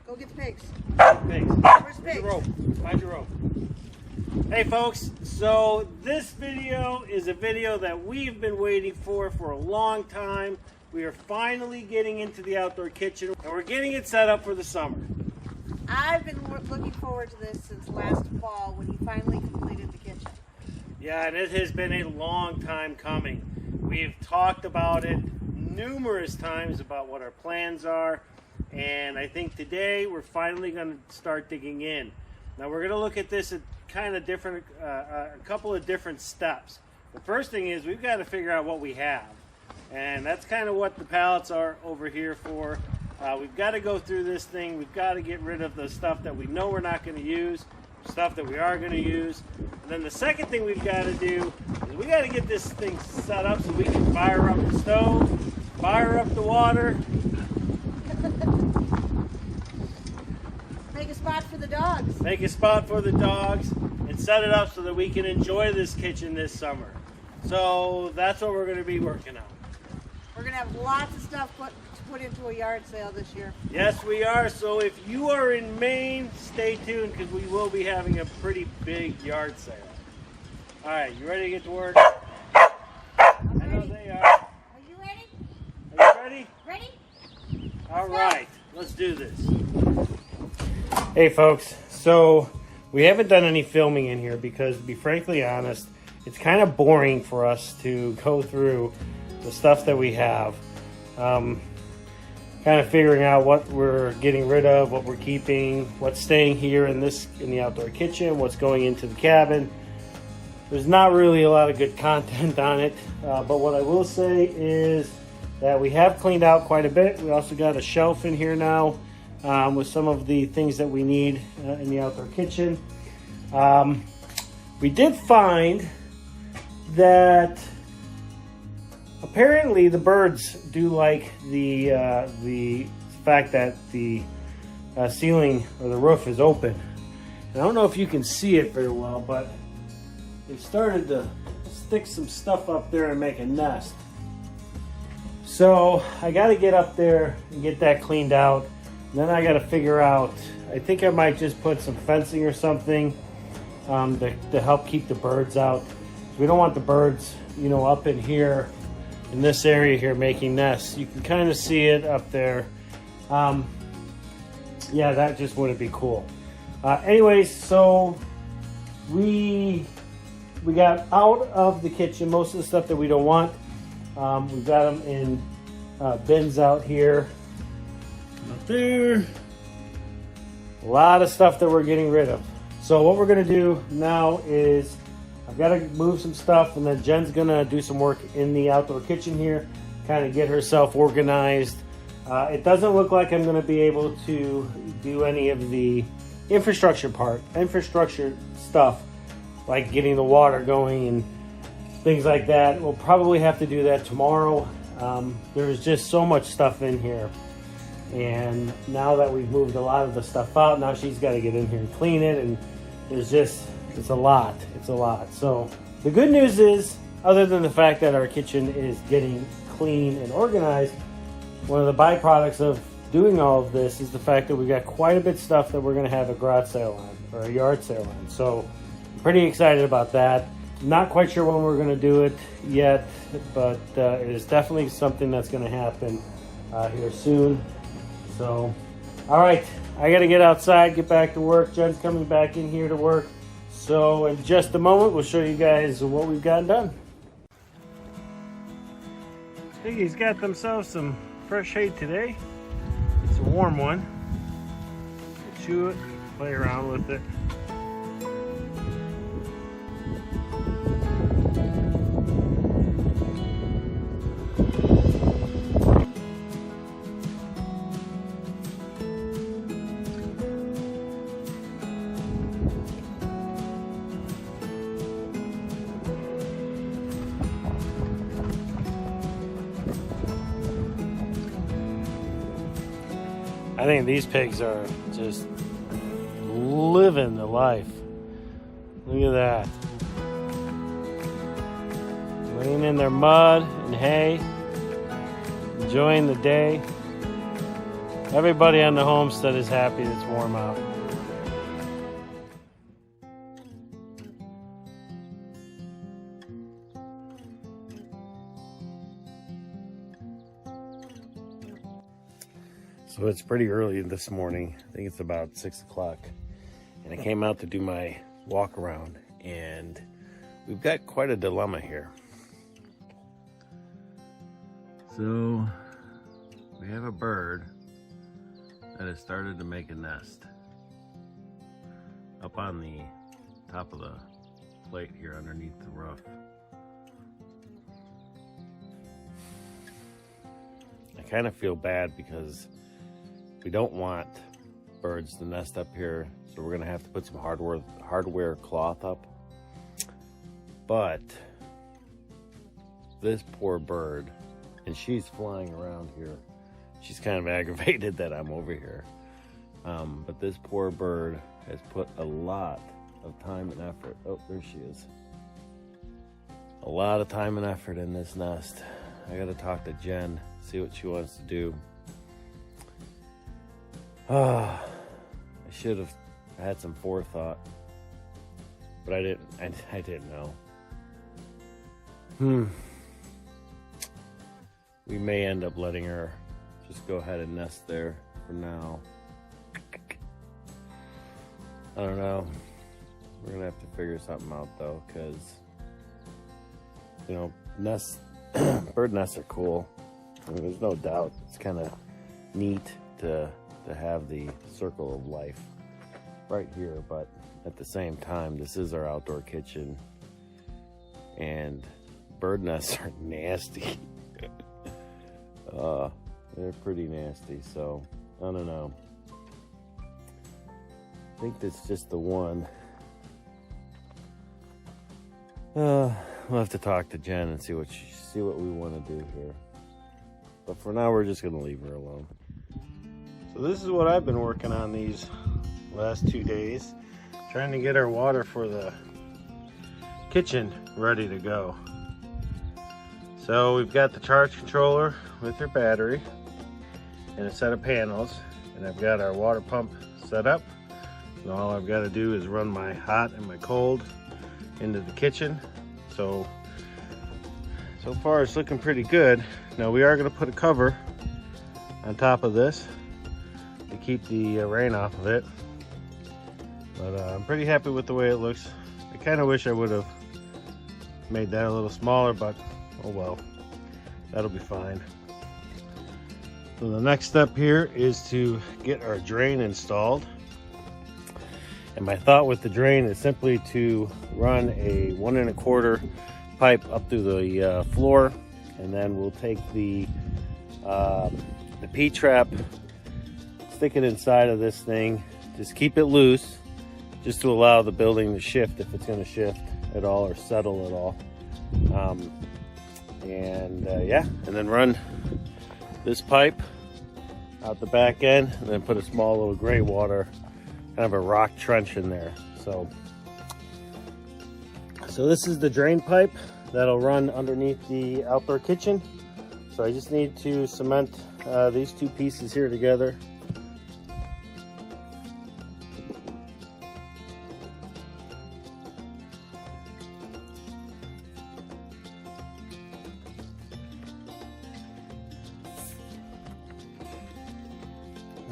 Go get the pigs. Pigs. Where's Find pigs? your rope. Find your rope. Hey folks, so this video is a video that we've been waiting for a long time. We are finally getting into the outdoor kitchen and we're getting it set up for the summer. I've been looking forward to this since last fall when you finally completed the kitchen. Yeah, and it has been a long time coming. We've talked about it numerous times about what our plans are. And I think today we're finally going to start digging in. Now we're going to look at this at kind of different, a couple of different steps. The first thing is we've got to figure out what we have. And that's kind of what the pallets are over here for. We've got to go through this thing. We've got to get rid of the stuff that we know we're not going to use, stuff that we are going to use. And then the second thing we've got to do is we got to get this thing set up so we can fire up the stove, fire up the water. Make a spot for the dogs. Make a spot for the dogs and set it up so that we can enjoy this kitchen this summer. So that's what we're going to be working on. We're going to have lots of stuff to put into a yard sale this year. Yes, we are. So if you are in Maine, stay tuned because we will be having a pretty big yard sale. All right, you ready to get to work? I'm I know ready. they are. Are you ready? Are you ready? Ready? All right, let's do this. Hey folks, so we haven't done any filming in here because, to be frankly honest, it's kind of boring for us to go through the stuff that we have. Kind of figuring out what we're getting rid of, what we're keeping, what's staying here in the outdoor kitchen, what's going into the cabin. There's not really a lot of good content on it, but what I will say is that we have cleaned out quite a bit. We also got a shelf in here now with some of the things that we need in the outdoor kitchen. We did find that apparently the birds do like the fact that the ceiling or the roof is open. And I don't know if you can see it very well, but they started to stick some stuff up there and make a nest. So I got to get up there and get that cleaned out. And then I got to figure out, I think I might just put some fencing or something to help keep the birds out. We don't want the birds, you know, up in here, in this area here, making nests. You can kind of see it up there. Yeah, that just wouldn't be cool. Anyways, so we got out of the kitchen most of the stuff that we don't want. We've got them in bins out here. Up there. A lot of stuff that we're getting rid of. So what we're going to do now is I've got to move some stuff, and then Jen's going to do some work in the outdoor kitchen here, kind of get herself organized. It doesn't look like I'm going to be able to do any of the infrastructure stuff, like getting the water going and things like that. We'll probably have to do that tomorrow. There's just so much stuff in here. And now that we've moved a lot of the stuff out, now she's got to get in here and clean it. And it's a lot. It's a lot. So the good news is, other than the fact that our kitchen is getting clean and organized, one of the byproducts of doing all of this is the fact that we've got quite a bit of stuff that we're going to have a garage sale on, or a yard sale on. So I'm pretty excited about that. Not quite sure when we're going to do it yet, but it is definitely something that's going to happen here soon. So, all right, I got to get outside, get back to work. Jen's coming back in here to work. So in just a moment, we'll show you guys what we've gotten done. Piggy's got themselves some fresh hay today. It's a warm one. Chew it, play around with it. I think these pigs are just living the life. Look at that. Laying in their mud and hay, enjoying the day. Everybody on the homestead is happy it's warm out. So it's pretty early this morning. I think it's about 6 o'clock. And I came out to do my walk around, and we've got quite a dilemma here. So we have a bird that has started to make a nest up on the top of the plate here underneath the roof. I kind of feel bad because we don't want birds to nest up here, so we're gonna have to put some hardware cloth up. But this poor bird, and she's flying around here. She's kind of aggravated that I'm over here. But this poor bird has put a lot of time and effort. Oh, there she is. A lot of time and effort in this nest. I gotta talk to Jen, see what she wants to do. I should have had some forethought, but I didn't know. We may end up letting her just go ahead and nest there for now. I don't know. We're gonna have to figure something out though, because you know, bird nests are cool. I mean, there's no doubt it's kind of neat to have the circle of life right here, but at the same time, this is our outdoor kitchen, and bird nests are nasty. They're pretty nasty, so I don't know. I think that's just the one. We'll have to talk to Jen and see what we want to do here. But for now, we're just gonna leave her alone. So this is what I've been working on these last 2 days, trying to get our water for the kitchen ready to go. So we've got the charge controller with her battery and a set of panels, and I've got our water pump set up. So all I've got to do is run my hot and my cold into the kitchen. So far it's looking pretty good. Now we are going to put a cover on top of this to keep the rain off of it, but I'm pretty happy with the way it looks. I kind of wish I would have made that a little smaller, but oh well, that'll be fine. So the next step here is to get our drain installed, and my thought with the drain is simply to run a 1 1/4 pipe up through the floor, and then we'll take the P-trap, stick it inside of this thing, just keep it loose, just to allow the building to shift if it's going to shift at all or settle at all. Yeah, and then run this pipe out the back end, and then put a small little gray water, kind of a rock trench in there. So this is the drain pipe that'll run underneath the outdoor kitchen. So I just need to cement these two pieces here together.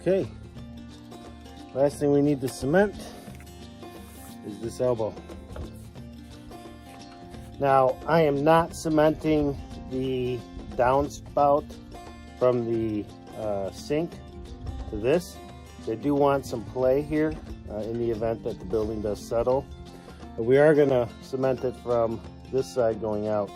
Okay, last thing we need to cement is this elbow. Now, I am not cementing the downspout from the sink to this. They do want some play here in the event that the building does settle. But we are going to cement it from this side going out.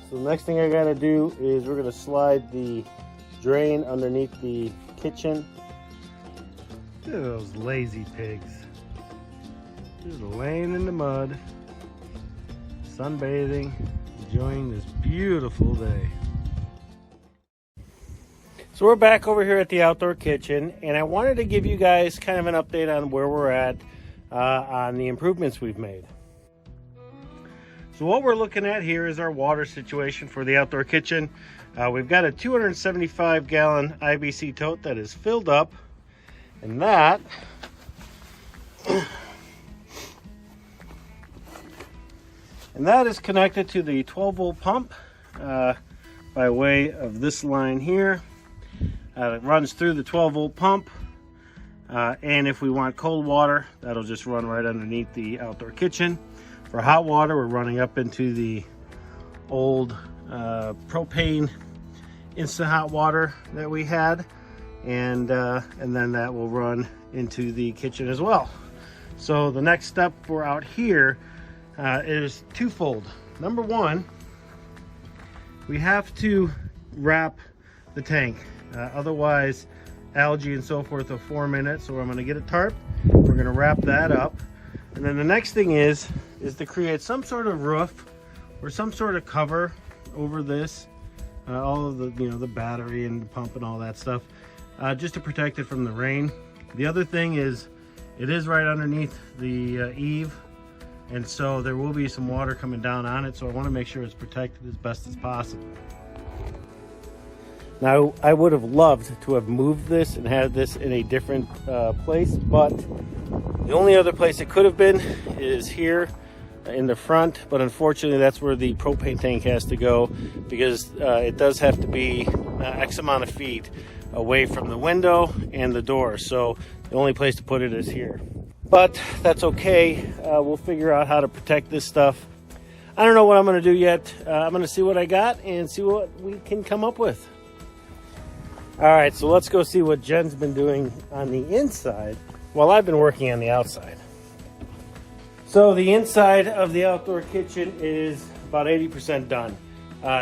So the next thing I gotta do is we're gonna slide the drain underneath the kitchen. Look at those lazy pigs. Just laying in the mud, sunbathing, enjoying this beautiful day. So we're back over here at the outdoor kitchen, and I wanted to give you guys kind of an update on where we're at on the improvements we've made. So what we're looking at here is our water situation for the outdoor kitchen. We've got a 275 gallon IBC tote that is filled up, and that is connected to the 12 volt pump by way of this line here. It runs through the 12 volt pump, and if we want cold water, that'll just run right underneath the outdoor kitchen. For hot water, we're running up into the old propane instant hot water that we had, and then that will run into the kitchen as well. So the next step for out here is twofold. Number one, we have to wrap the tank, otherwise algae and so forth will form in it. So I'm going to get a tarp, we're going to wrap that up, and then the next thing is to create some sort of roof or some sort of cover over this, all of the, the battery and the pump and all that stuff, just to protect it from the rain. The other thing is, it is right underneath the eave, and so there will be some water coming down on it, so I want to make sure it's protected as best as possible. Now, I would have loved to have moved this and had this in a different place, but the only other place it could have been is here in the front, but unfortunately that's where the propane tank has to go, because it does have to be X amount of feet away from the window and the door, so the only place to put it is here. But that's okay. We'll figure out how to protect this stuff. I don't know what I'm going to do yet. I'm going to see what I got and see what we can come up with. All right, so let's go see what Jen's been doing on the inside while I've been working on the outside. So the inside of the outdoor kitchen is about 80% done.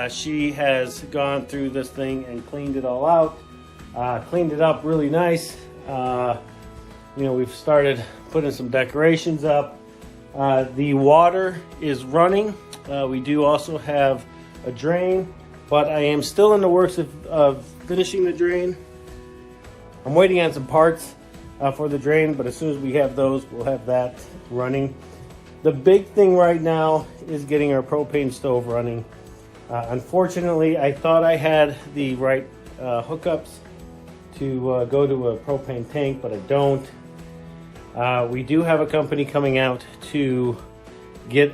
She has gone through this thing and cleaned it all out, cleaned it up really nice. We've started putting some decorations up. The water is running. We do also have a drain, but I am still in the works of finishing the drain. I'm waiting on some parts for the drain, but as soon as we have those, we'll have that running. The big thing right now is getting our propane stove running. Unfortunately, I thought I had the right hookups to go to a propane tank, but I don't. We do have a company coming out to get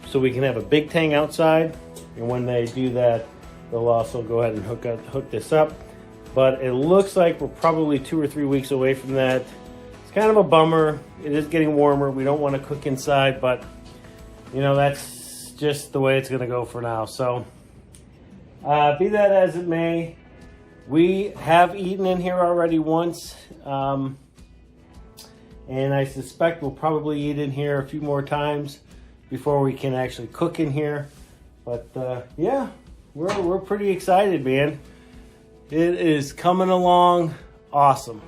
so we can have a big tank outside, and when they do that, they'll also go ahead and hook this up. But it looks like we're probably 2 or 3 weeks away from that. It's kind of a bummer. It is getting warmer. We don't want to cook inside, but that's just the way it's going to go for now. So be that as it may, we have eaten in here already once, and I suspect we'll probably eat in here a few more times before we can actually cook in here. But yeah, we're pretty excited, man. It is coming along awesome.